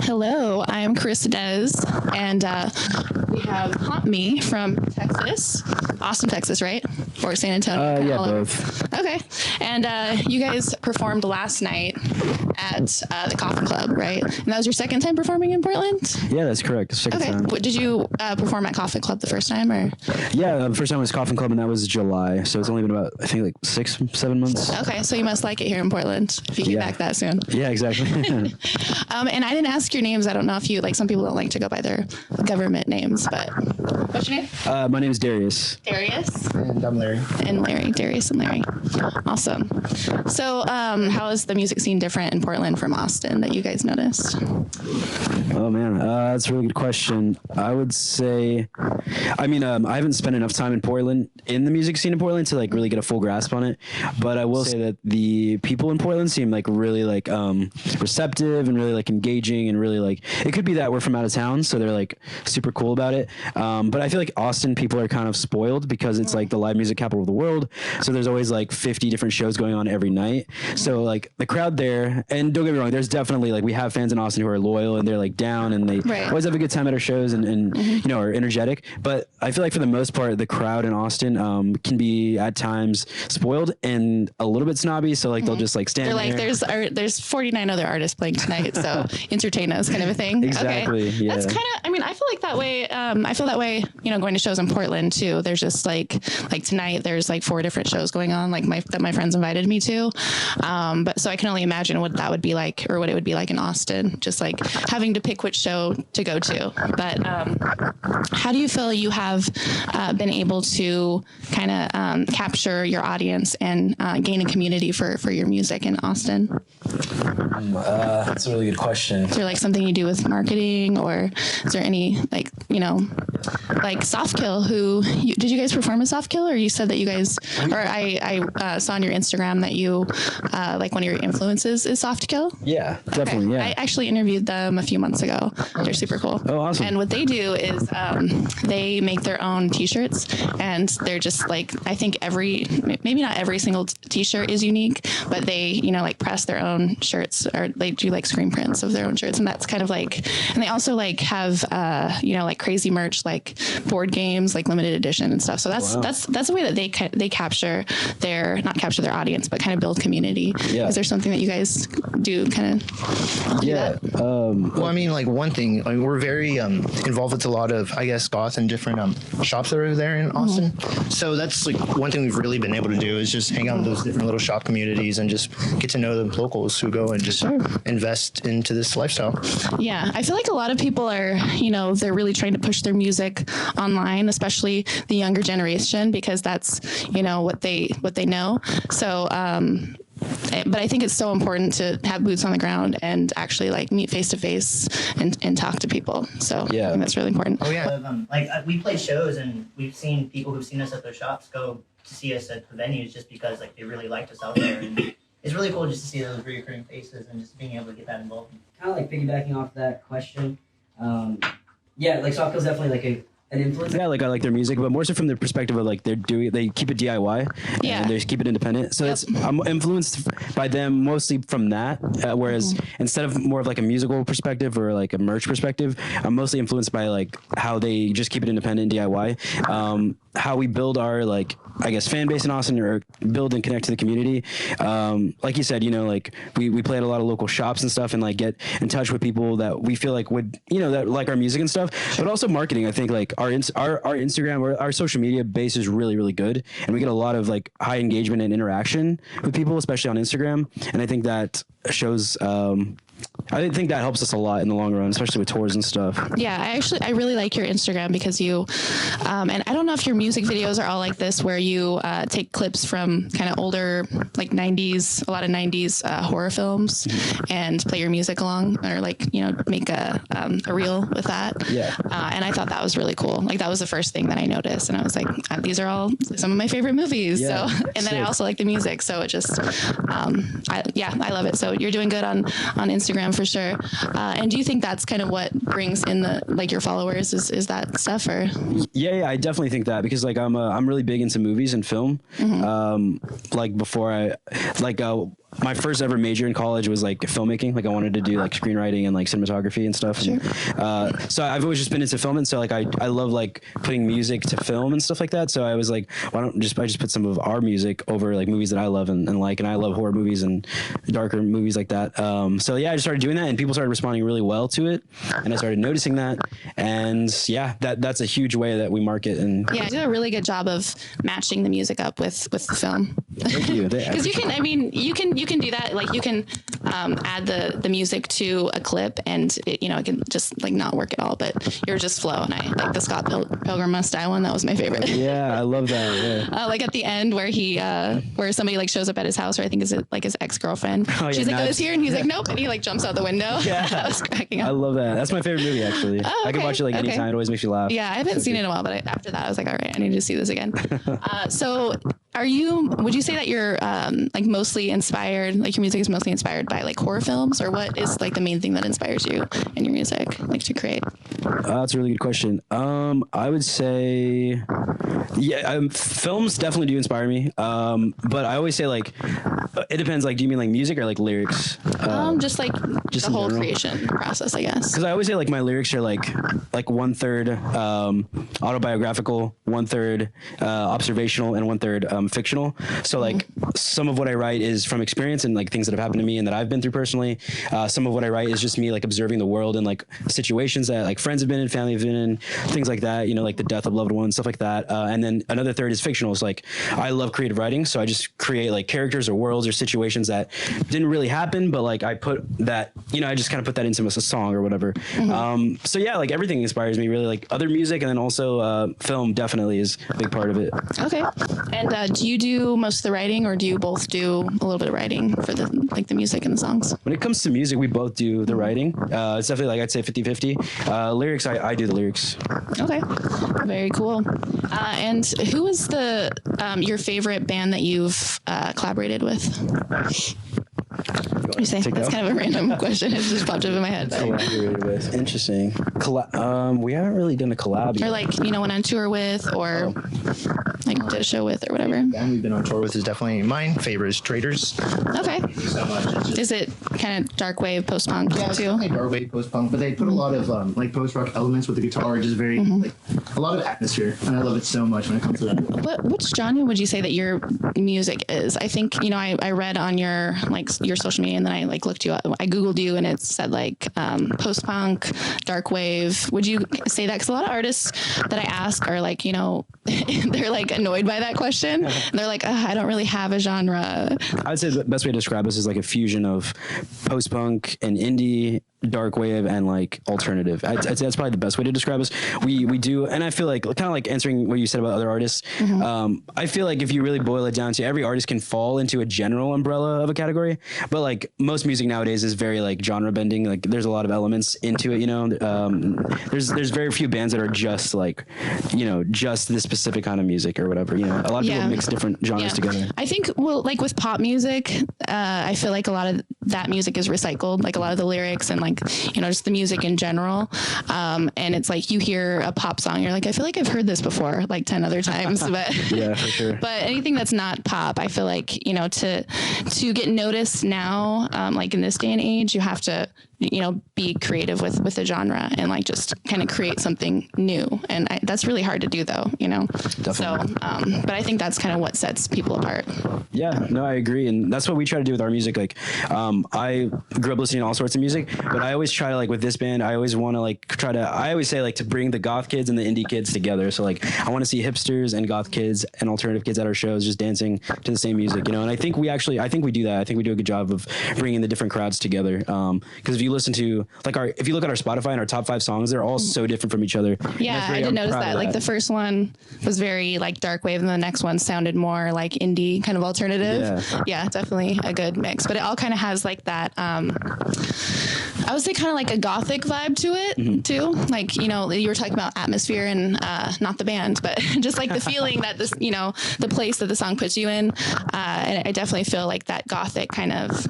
Hello, I'm Carissa and we have Me from Texas, Austin, Texas, right? Or San Antonio? Yeah, both. Okay, and you guys performed last night at the Coffin Club, right? And that was your second time performing in Portland? Yeah, that's correct. Second time. Did you perform at Coffin Club the first time, or? Yeah, the first time was Coffin Club, and that was July. So it's only been about, I think, like 6-7 months. Okay, so you must like it here in Portland if you get back that soon. Yeah, exactly. And I didn't ask your names. I don't know if you, like, some people don't like to go by their government names, but what's your name? My name is Darius. Darius? And I'm Larry. And Larry. Darius and Larry. Awesome. So how is the music scene different in Portland from Austin that you guys noticed? Oh, man. That's a really good question. I would say, I haven't spent enough time in Portland, in the music scene in Portland, to like really get a full grasp on it. But I will say that the people in Portland seem like really like receptive and really like engaging, and really like, it could be that we're from out of town, so they're like super cool about it. But I feel like Austin people are kind of spoiled because it's like the live music capital of the world. So there's always like 50 different shows going on every night. So like the crowd there, and don't get me wrong, there's definitely like, we have fans in Austin who are loyal and they're like down and they always have a good time at our shows and you know, are energetic. But I feel like for the most part, the crowd in Austin can be at times spoiled and a little bit snobby. So like they'll just like stand They're there. like, there's 49 other artists playing tonight, so entertain us, kind of a thing. Exactly. Okay. Yeah. That's kind of, I feel like that way. I feel that way, you know, going to shows in Portland too. There's just like tonight, there's like 4 different shows going on, like that my friends invited me to. But so I can only imagine what that would be like, or what it would be like in Austin, just like having to pick which show to go to. But how do you feel you have been able to kind of capture your audience and gain a community for your music in Austin? That's a really good question. Is there like something you do with marketing, or is there any like, you know, like Softkill, did you guys perform at Softkill, or you said that you guys, or I saw on your Instagram that you, like one of your influences is Softkill? Yeah, definitely. Okay. Yeah. I actually interviewed them a few months ago. They're super cool. Oh, awesome. And what they do is they make their own t-shirts, and they're just like, I think maybe not every single t-shirt is unique, but they, you know, like press their own shirts, or they do like screen prints of their own shirts. And that's kind of like, and they also like have, you know, like crazy merch, like board games, like limited edition and stuff. So that's the way that they capture not capture their audience, but kind of build community. Yeah. Is there something that you guys do kind of? Yeah. Well, I mean, like one thing, we're very involved with a lot of, I guess, goth and different shops that are there in Austin. So that's like one thing we've really been able to do is just hang out in those different little shop communities and just get to know the locals who go and just invest into this lifestyle. Yeah, I feel like a lot of people are, you know, they're really trying to push their music online, especially the younger generation, because that's, you know, what they know. So, but I think it's so important to have boots on the ground and actually like meet face to face and talk to people. So yeah, I think that's really important. Oh yeah. We play shows, and we've seen people who've seen us at their shops go to see us at the venues just because like they really liked us out there. And it's really cool just to see those recurring faces and just being able to get that involved. Kind of like piggybacking off that question. Yeah, like Softkill is definitely like an influence. Yeah, like I like their music, but more so from the perspective of like they keep it DIY. Yeah. And they keep it independent. So I'm influenced by them mostly from that. Whereas instead of more of like a musical perspective or like a merch perspective, I'm mostly influenced by like how they just keep it independent DIY. How we build our like, I guess, fan base in Austin, or build and connect to the community. Like you said, you know, like we play at a lot of local shops and stuff, and like get in touch with people that we feel like would, you know, that like our music and stuff. But also marketing, I think like our Instagram or our social media base is really, really good, and we get a lot of like high engagement and interaction with people, especially on Instagram. And I think that shows I think that helps us a lot in the long run, especially with tours and stuff. Yeah, I really like your Instagram because you, and I don't know if your music videos are all like this, where you take clips from kind of older, like 90s, a lot of 90s horror films, and play your music along, or like, you know, make a reel with that. Yeah. And I thought that was really cool. Like that was the first thing that I noticed, and I was like, these are all some of my favorite movies. Yeah. So, and then I also like the music, so it just, I love it. So you're doing good on Instagram for sure. And do you think that's kind of what brings in the, like, your followers is that stuff, or? Yeah, I definitely think that, because like I'm really big into movies and film. Like before my first ever major in college was like filmmaking. Like I wanted to do like screenwriting and like cinematography and stuff. Sure. And, so I've always just been into film, and so like I love like putting music to film and stuff like that. So I was like, why don't I just put some of our music over like movies that I love and like, and I love horror movies and darker movies like that. So yeah, I just started doing that, and people started responding really well to it, and I started noticing that, and yeah, that's a huge way that we market. And yeah, I do a really good job of matching the music up with the film. Thank you. Because you can, I mean, you can do that. Like you can add the music to a clip, and it can just like not work at all. But you're just flow, and I like the Scott Pilgrim Must Die one. That was my favorite. Yeah, I love that. Yeah. Like at the end where where somebody like shows up at his house, or I think is it like his ex-girlfriend. Oh, yeah, She's like, nice. "Oh, it's here," and he's like, "Nope," and he like jumps out the window. Yeah, I was cracking up. I love that. That's my favorite movie, actually. Oh, okay. I can watch it like anytime. It always makes you laugh. Yeah, I haven't seen it in a while, but after that, I was like, all right, I need to see this again. So would you say that you're like mostly inspired, like your music is mostly inspired by like horror films, or what is like the main thing that inspires you in your music, like to create? That's a really good question. I would say, yeah, films definitely do inspire me. But I always say like, it depends. Like, do you mean like music or like lyrics? Just like just the in whole general? creation process, I guess. Because I always say like my lyrics are like 1/3 autobiographical, 1/3 observational, and 1/3 fictional. So like some of what I write is from experience and like things that have happened to me and that I've been through personally. Some of what I write is just me like observing the world and like situations that like friends have been in, family have been in, things like that. Like the death of loved ones, stuff like that. And then another third is fictional. It's like I love creative writing, so I just create like characters or worlds or situations that didn't really happen, but like I put that, I just kind of put that into a song or whatever. So yeah, like everything inspires me really, like other music, and then also film definitely is a big part of it. Okay. And do you do most of the writing, or do you both do a little bit of writing for the music and the songs? When it comes to music, we both do the writing. It's definitely like I'd say 50-50. Lyrics, I do the lyrics. Okay. Very cool. And who is your favorite band that you've collaborated with? What do you say? That's kind of a random question. It just popped up in my head. Interesting. We haven't really done a collab yet. Or like, went on tour with, or like did a show with, or whatever. And we've been on tour with is definitely mine. Favorite is Traders. Okay. So much. It's just, Is it kind of dark wave post punk yeah, it's too? definitely dark wave post punk, but they put a lot of like post rock elements with the guitar, just very like a lot of atmosphere, and I love it so much when it comes to that. Which genre would you say that your music is? I think I read on your social media, and then I like looked you up. I googled you, and it said like post punk, dark wave. Would you say that? Because a lot of artists that I ask are like, they're like annoyed by that question. And they're like, I don't really have a genre. I would say the best way to describe us is like a fusion of post punk and indie, dark wave, and like alternative. I'd say that's probably the best way to describe us. We do, and I feel like kind of like answering what you said about other artists. I feel like if you really boil it down to, every artist can fall into a general umbrella of a category, but like most music nowadays is very like genre bending. Like there's a lot of elements into it. There's very few bands that are just like just this specific kind of music or whatever. A lot of people mix different genres together. I think like with pop music, I feel like a lot of that music is recycled, like a lot of the lyrics and like just the music in general. And it's like you hear a pop song, you're like, I feel like I've heard this before like 10 other times, but yeah, for sure. But anything that's not pop, I feel like to get noticed now, like in this day and age, you have to be creative with the genre and like just kind of create something new, and that's really hard to do though. Definitely. So but I think that's kind of what sets people apart. Yeah, no, I agree, and that's what we try to do with our music. Like I grew up listening to all sorts of music, but I always try to, like with this band, I always want to I always say like to bring the goth kids and the indie kids together. So like I want to see hipsters and goth kids and alternative kids at our shows just dancing to the same music, and I think we do that. I think we do a good job of bringing the different crowds together, because if you listen to if you look at our Spotify and our top 5 songs, they're all so different from each other. Yeah, I did notice that. Like the first one was very like dark wave, and the next one sounded more like indie, kind of alternative. Yeah, definitely a good mix. But it all kind of has like that. I would say kind of like a gothic vibe to it too. Like you were talking about atmosphere and not the band, but just like the feeling that this the place that the song puts you in. And I definitely feel like that gothic kind of.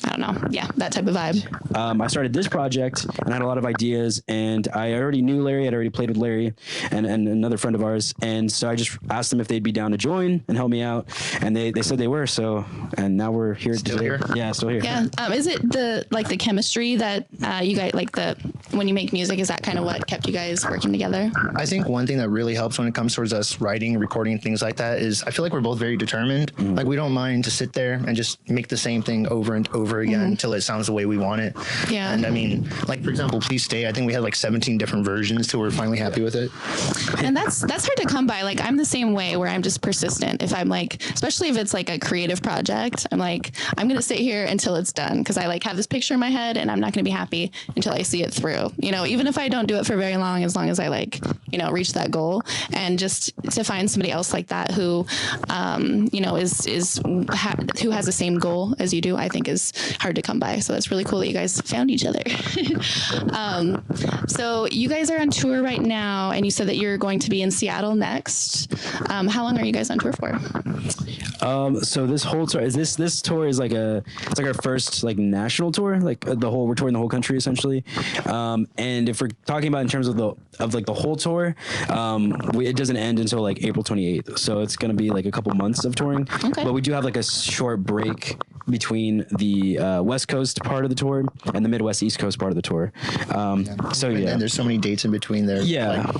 I don't know. Yeah, that type of vibe. I started this project and I had a lot of ideas, and I already knew Larry. I'd already played with Larry and another friend of ours. And so I just asked them if they'd be down to join and help me out. And they said they were. So, and now we're here. Still here? Yeah, still here. Yeah. Is it the chemistry that you guys like when you make music, is that kind of what kept you guys working together? I think one thing that really helps when it comes towards us writing, recording, things like that is I feel like we're both very determined. Like we don't mind to sit there and just make the same thing over and over again until it sounds the way we want it. Yeah. And I mean, like for example, Please Stay, I think we had like 17 different versions till we're finally happy with it. And that's hard to come by. Like I'm the same way where I'm just persistent. If I'm like, especially if it's like a creative project, I'm like, I'm going to sit here until it's done. Cause I like have this picture in my head and I'm not going to be happy until I see it through, you know, even if I don't do it for very long as I like, you know, reach that goal. And just to find somebody else like that who, you know, who has the same goal as you do, I think is hard to come by. So that's really cool that you guys found each other. So you guys are on tour right now, and you said that you're going to be in Seattle next. How long are you guys on tour for? So this whole tour this tour is it's like our first like national tour, like we're touring the whole country essentially. And if we're talking about in terms of the whole tour, it doesn't end until like April 28th. So it's going to be like a couple months of touring. Okay. But we do have like a short break between the West Coast part of the tour and the Midwest East Coast part of the tour. So yeah. And there's so many dates in between there. Yeah.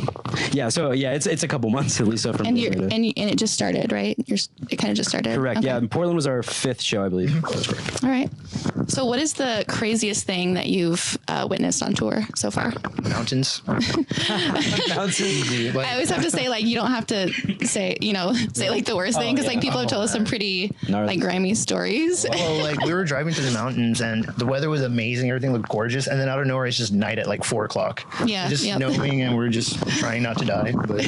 Yeah. So yeah, it's a couple months at least. So from And it just started, right? It kind of just started. correct. Okay. Yeah. And Portland was our 5th show, I believe. That's correct. All right. So what is the craziest thing that you've witnessed on tour so far? Mountains. I always have to say, like, you don't have to say like the worst thing, because like people have told us some pretty like grimy stories. Well, like we were driving to the mountains and the weather was amazing. Everything looked gorgeous. And then out of nowhere, it's just night at like 4 o'clock. Yeah, Just yep. snowing and we're just trying not to die. But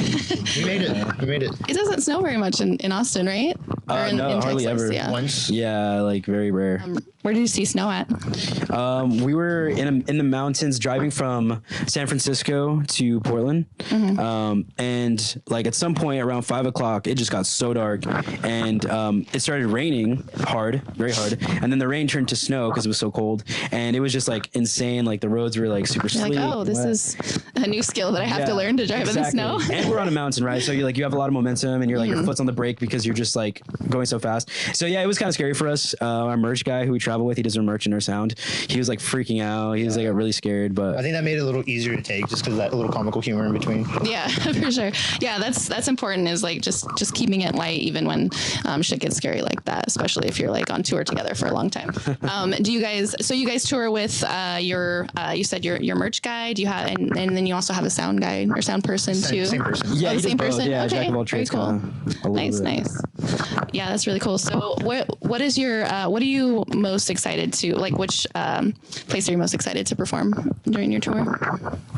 we made it. We made it. It doesn't snow very much in Austin, right? Or No, hardly Texas, ever. Yeah. Once. Yeah, like very rare. Where did you see snow at? We were in the mountains driving from San Francisco to Portland. And like at some point around 5 o'clock, it just got so dark and it started raining hard, very hard. And then the rain turned to snow because it was so cold. And it was just like insane. Like the roads were like super You're sleek. like, oh, this wet. is a new skill that I have to learn to drive in the snow. And we're on a mountain, right? So you have a lot of momentum and you're like, your foot's on the brake because you're just like going so fast. So yeah, it was kind of scary for us. Our merch guy who we travel with, he does our merch and our sound. He was like freaking out. He was like really scared, but I think that made it a little easier to take just because of that little comical humor in between. Yeah, for sure. Yeah, that's important, is like just keeping it light even when shit gets scary like that, especially if you're like on tour together for a long time. Do you guys tour with you said your merch guy? Do you have and then you also have a sound guy or sound person too? Same person. yeah, Oh, he the does same both. person? Yeah, Okay, jack of all very trades. cool. Nice. Yeah, that's really cool. So what is your what are you most excited to, like, which place are you most excited to perform during your tour?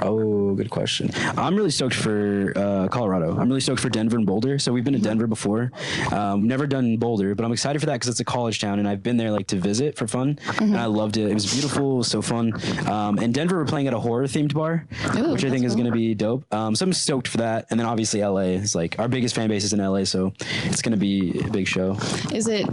Oh, good question. I'm really stoked for Colorado. I'm really stoked for Denver and Boulder. So we've been to Denver before. Never done Boulder, but I'm excited for that because it's a college town and I've been there like to visit for fun. And I loved it. It was beautiful. It was so fun. And Denver, we're playing at a horror themed bar, Ooh, which I think is going to be dope. So I'm stoked for that. And then obviously LA is like our biggest fan base is in LA. So it's going to be a big show. Is it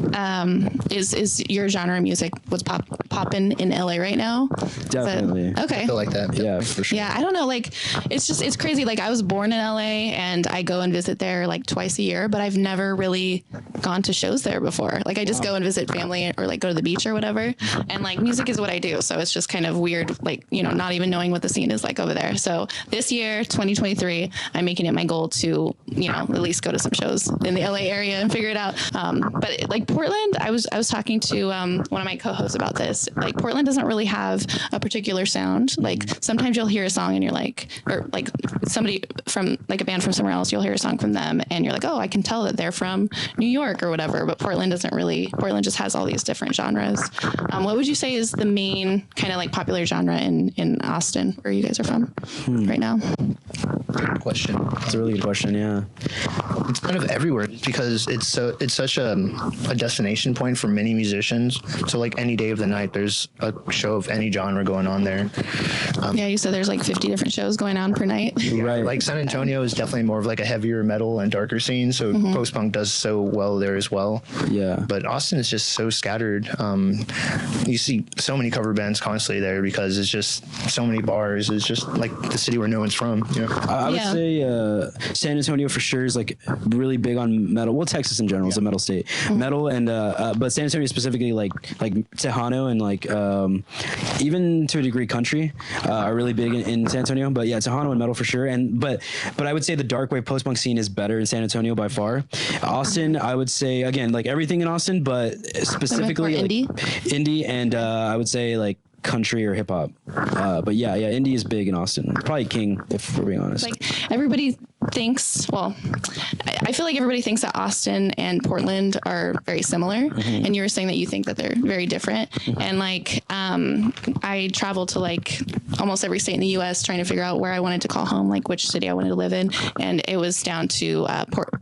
is your genre of music what's popping in LA right now? Definitely. Okay. I feel like that. Yeah, for sure. Yeah, I don't know. Like, it's crazy. Like, I was born in LA and I go and visit there like twice a year, but I've never really gone to shows there before. Like, I just go and visit family or like go to the beach or whatever. And like, music is what I do. So it's just kind of weird, like, not even knowing what the scene is like over there. So this year, 2023, I'm making it my goal to, at least go to some shows in the LA area and figure it out. But like Portland, I was talking to one of my co-hosts about this. Like, Portland doesn't really have a particular sound. Like, sometimes you'll hear a song and you're like, or like somebody from like a band from somewhere else, you'll hear a song from them and you're like, oh, I can tell that they're from New York or whatever. But Portland just has all these different genres. What would you say is the main kind of like popular genre in Austin, where you guys are from right now? Good question. It's a really good question. Yeah. It's kind of everywhere because it's such a destination point for many musicians. So like any day of the night, there's a show of any genre going on there. Yeah, you said there's like 50 different shows going on per night. Right. Like San Antonio is definitely more of like a heavier metal and darker scene. So post punk does so well there as well. Yeah. But Austin is just so scattered. You see so many cover bands constantly there because it's just so many bars. It's just like the city where no one's from. You know? I would say San Antonio for sure is like really big on metal. Well, Texas in general is a metal state. Metal and but San Antonio specifically like Tejano and like even to a degree country are really big in San Antonio. But yeah, Tejano and metal for sure. And but I would say the dark wave post punk scene is better in San Antonio by far. Austin, I would say again like everything in Austin, but specifically like indie and I would say like country or hip hop. But yeah, indie is big in Austin. Probably King, if we're being honest. Like everybody thinks, well, I feel like everybody thinks that Austin and Portland are very similar. And you were saying that you think that they're very different. And like, I traveled to like almost every state in the US trying to figure out where I wanted to call home, like which city I wanted to live in. And it was down to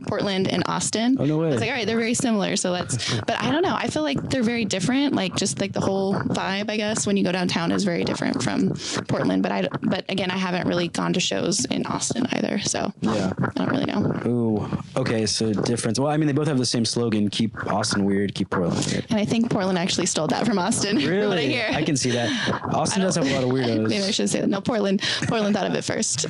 Portland and Austin. Oh, no way. I was like, all right, they're very similar. So but I don't know. I feel like they're very different. Like just like the whole vibe, I guess, when you go downtown is very different from Portland. But again, I haven't really gone to shows in Austin either. So yeah, I don't really know. Ooh, okay, so difference. Well, I mean, they both have the same slogan: keep Austin weird, keep Portland weird. And I think Portland actually stole that from Austin. Really? From what I hear. I can see that. Austin does have a lot of weirdos. Maybe I should say that. No, Portland thought of it first.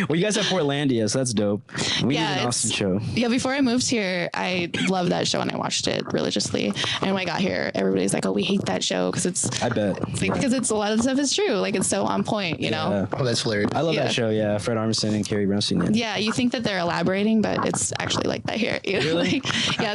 Well, you guys have Portlandia, so that's dope. We need an Austin show. Yeah, before I moved here, I loved that show and I watched it religiously. And when I got here, everybody's like, "Oh, we hate that show because it's." I bet. Because it's a lot of the stuff is true. Like it's so on point, you know. Yeah. Oh, that's hilarious. I love that show. Yeah, Fred Armisen and Carrie Brownstein. Yeah, you think that they're elaborating, but it's actually like that here. You know? Really? Like, yeah,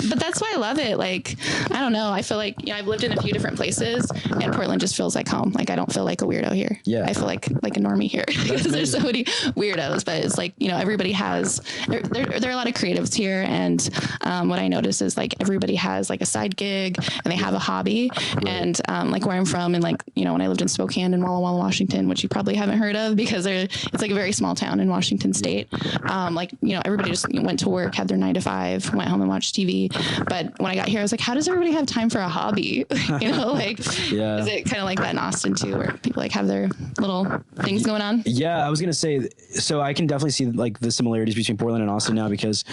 but that's why I love it. Like, I don't know. I feel like I've lived in a few different places, and Portland just feels like home. Like I don't feel like a weirdo here. Yeah, I feel like a normie here because there's so many weirdos. But it's like everybody has. There are a lot of creatives here, and what I notice is like everybody has like a side gig and they have a hobby, and like where I'm from, and like when I lived in Spokane and Walla Walla, Washington, which you probably haven't heard of because it's like a very small town in Washington State. Like everybody just went to work, had their 9 to 5, went home and watched TV. But when I got here, I was like, how does everybody have time for a hobby? Like, is it kind of like that in Austin too, where people like have their little things going on? Yeah, I was gonna say, so I can definitely see like the similarities between Portland and Austin now because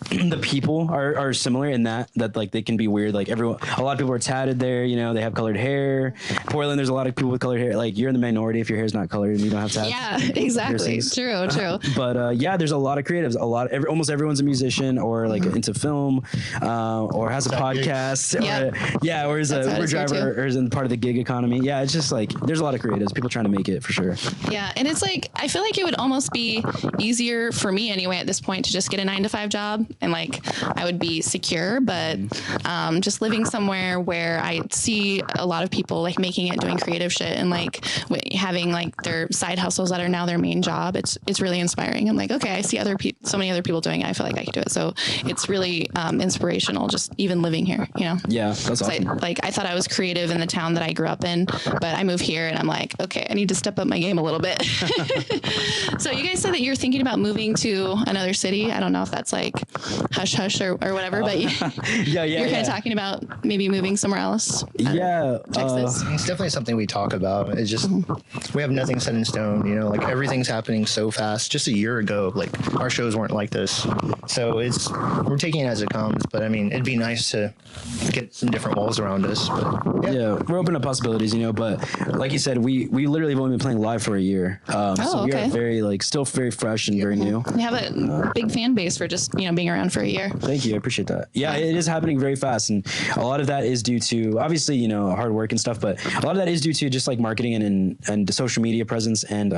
the people are similar in that like they can be weird. Like a lot of people are tatted there. They have colored hair. Portland, there's a lot of people with colored hair. Like you're in the minority if your hair's not colored and you don't have tats. Yeah, exactly. True. But yeah, there's a lot of creatives. Almost everyone's a musician or like into film, or has a podcast, or is an Uber driver, or is in part of the gig economy. Yeah, it's just like there's a lot of creatives, people trying to make it for sure. Yeah, and it's like I feel like it would almost be easier for me anyway at this point to just get a 9 to 5 job and like I would be secure. But just living somewhere where I see a lot of people like making it, doing creative shit, and like having like their side hustles that are now their main job, it's really inspiring. I'm like, okay, I see so many other people doing it. I feel like I can do it. So it's really inspirational just even living here, Yeah, that's awesome. I thought I was creative in the town that I grew up in, but I moved here and I'm like, okay, I need to step up my game a little bit. So you guys said that you're thinking about moving to another city. I don't know if that's like hush hush or whatever, but you're kind of talking about maybe moving somewhere else. Texas. It's definitely something we talk about. It's just we have nothing set in stone. Like everything's happening so fast. Just a year ago, like our shows weren't like this. So we're taking it as it comes. But I mean, it'd be nice to get some different walls around us. But yeah, we're open to possibilities, But like you said, we literally have only been playing live for a year. So we are very still very fresh and very new. We have a big fan base for just being around for a year. Thank you, I appreciate that. Yeah, it is happening very fast, and a lot of that is due to obviously hard work and stuff, but a lot of that is due to just like marketing and social media presence and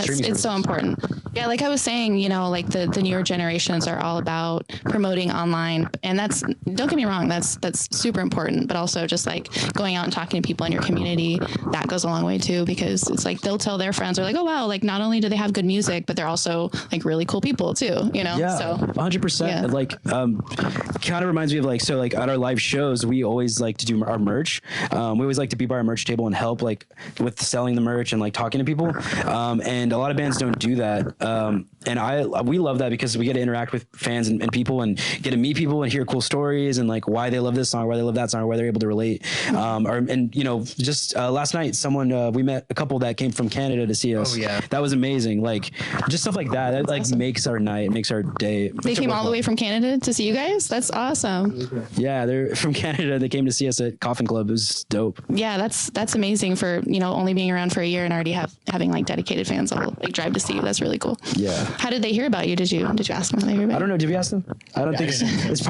streaming. It's so important. Yeah, like I was saying, like the newer generations are all about promoting online, and don't get me wrong, that's super important, but also just like going out and talking to people in your community, that goes a long way too, because it's like they'll tell their friends, they're like, oh wow, like not only do they have good music, music, but they're also like really cool people too, you know? Yeah, So 100%. yeah. Like, kind of reminds me of like, so like at our live shows, we always like to do our merch. We always like to be by our merch table and help like with selling the merch and like talking to people. And a lot of bands don't do that. And we love that because we get to interact with fans and people and get to meet people and hear cool stories and like why they love this song, why they love that song, or why they're able to relate. And you know, just last night, we met a couple that came from Canada to see us. Oh, yeah. That was amazing. Like just stuff like that. That like awesome. makes our night, makes our day. They came all the way from Canada to see you guys. That's awesome. Yeah, they're from Canada. They came to see us at Coffin Club. It was dope. Yeah, that's amazing for, you know, only being around for a year and already having like dedicated fans that will like drive to see you. That's really cool. Yeah. How did they hear about you? Did you ask them how they heard about I don't know. Did we ask them? I don't think so. It's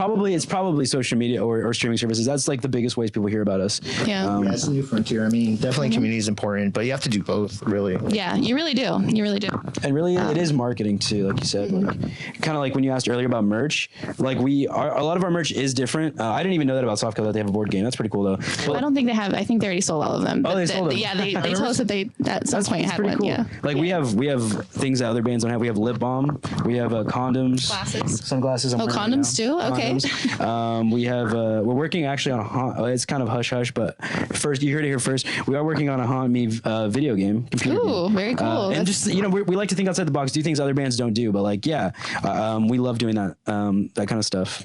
probably social media or streaming services. That's like the biggest ways people hear about us. you? Yeah. Yeah, it's a new frontier. I mean, definitely community is important, but you have to do both, really. Yeah, you really do. You really do. And really, it is marketing too, like you said. Like, kind of like when you asked earlier about merch. Like a lot of our merch is different. I didn't even know that about Softkill, that they have a board game. That's pretty cool though. I don't think they have. I think they already sold all of them. Oh, they sold them. Yeah, they told us that they at some point had pretty one. cool. Yeah. Like we have things that other bands don't have. We have lip balm. We have condoms. Glasses. Sunglasses. I'm wearing right Condoms now. too? Okay. Condoms. We have. We're working actually on it's kind of hush hush, but first you heard it here first. We are working on a Haunt Me video game. Computer Ooh, game. very cool. And just we like to think outside the box, do things other bands don't do. But like we love doing that that kind of stuff.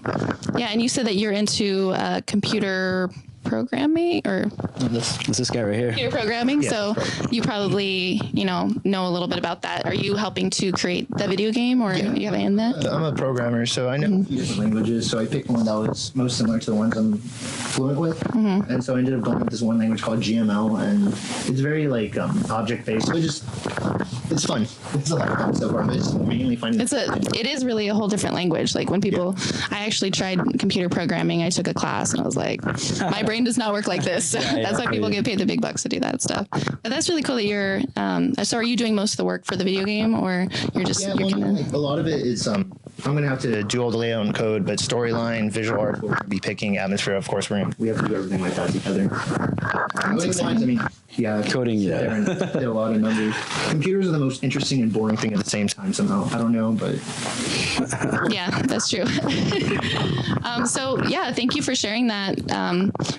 Yeah, and you said that you're into computer programming or This guy right here. computer programming. Yeah, So you probably, know a little bit about that. Are you helping to create the video game or you have a hand in that? I'm a programmer, so I know a few different languages. So I picked one that was most similar to the ones I'm fluent with, and so I ended up going with this one language called GML, and it's very like object based. So it's fun. It's a lot of fun so far, but it's mainly finding. It is really a whole different language. Like when people, I actually tried computer programming. I took a class and I was like, my brain does not work like this. That's why people get paid the big bucks to do that stuff. But that's really cool that you're. So are you doing most of the work for the video game, or you're just? Yeah, you're gonna... a lot of it is I'm gonna have to do all the layout and code, but storyline, visual art, we're gonna be picking atmosphere. Of course, we have to do everything like that together. I mean, yeah, Coding, yeah. And did a lot of numbers. Computers are the most interesting and boring thing at the same time. Somehow, I don't know, but Yeah, that's true. So yeah, thank you for sharing that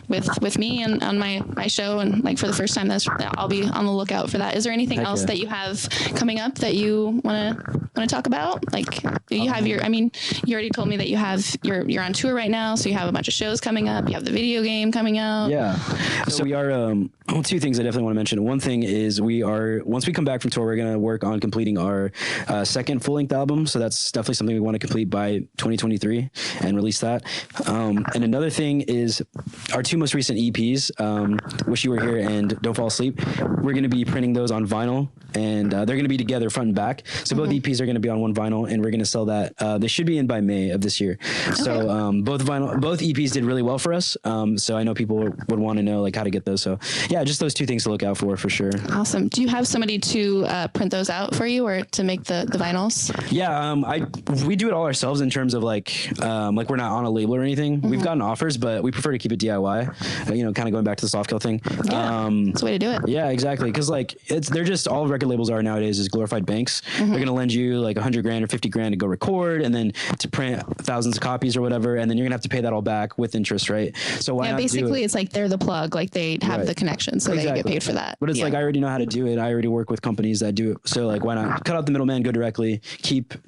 with me and on my show, and like for the first time. I'll be on the lookout for that. Is there anything Heck else yeah. that you have coming up that you want to talk about? Like you have you already told me that you're on tour right now, so you have a bunch of shows coming up. You have the video game coming out. Yeah. So we are, two things I definitely want to mention. One thing is once we come back from tour, we're going to work on completing our second full-length album. So that's definitely something we want to complete by 2023 and release that. And another thing is our two most recent EPs, Wish You Were Here and Don't Fall Asleep. We're going to be printing those on vinyl, and they're going to be together front and back. So both EPs are going to be on one vinyl, and we're going to sell that. They should be in by May of this year. So both EPs did really well for us. So I know people would want to know like how to get those. So yeah, just those two things to look out for sure. Awesome. Do you have somebody to print those out for you, or to make the vinyls? Yeah, we do it all ourselves in terms of like we're not on a label or anything. We've gotten offers, but we prefer to keep it DIY. Kind of going back to the Softkill thing. Yeah, it's a way to do it. Yeah, exactly. Because like they're just all record labels are nowadays is glorified banks. They're gonna lend you like $100 grand or $50 grand to go record, and then to print thousands of copies or whatever, and then you're gonna have to pay that all back with interest, right? So why not basically do it? it's like they're the plug, like they have the connection, so they get paid for that. But it's like I already know how to do it. I already work with companies that do it. So like why not cut out the middleman, go directly,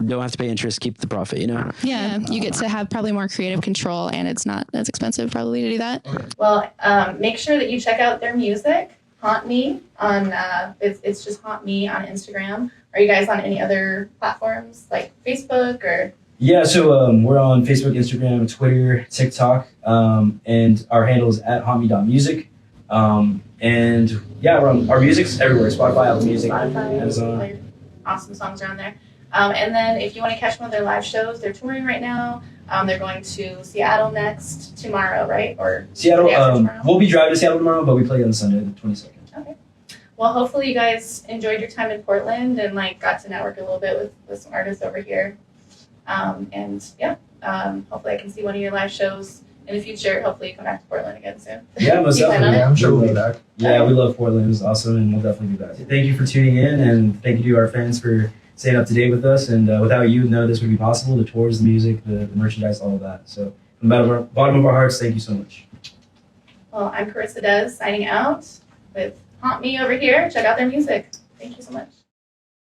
don't have to pay interest, keep the profit, Yeah, you get to have probably more creative control, and it's not as expensive probably to do that. Well, make sure that you check out their music, Haunt Me on it's just Haunt Me on Instagram. Are you guys on any other platforms like Facebook or? Yeah, so we're on Facebook, Instagram, Twitter, TikTok, and our handle is @hauntme.music. And yeah, our music's everywhere: Spotify, Apple Music, Amazon. Awesome songs are on there. And then if you want to catch one of their live shows, they're touring right now. They're going to Seattle next tomorrow, right? Or Seattle. day after tomorrow? We'll be driving to Seattle tomorrow, but we play on Sunday, the 22nd. Okay. Well, hopefully you guys enjoyed your time in Portland and got to network a little bit with some artists over here. And yeah, hopefully I can see one of your live shows in the future. Hopefully you come back to Portland again soon. Yeah, most You plan definitely. on it? yeah, I'm sure we'll be back. Yeah, we love Portland. It was awesome, and we'll definitely be back. Thank you for tuning in, and thank you to our fans for staying up to date with us. And without you, none of this would be possible. The tours, the music, the merchandise, all of that. So from the bottom of our hearts, thank you so much. Well, I'm Carissa Des signing out with Haunt Me over here. Check out their music. Thank you so much.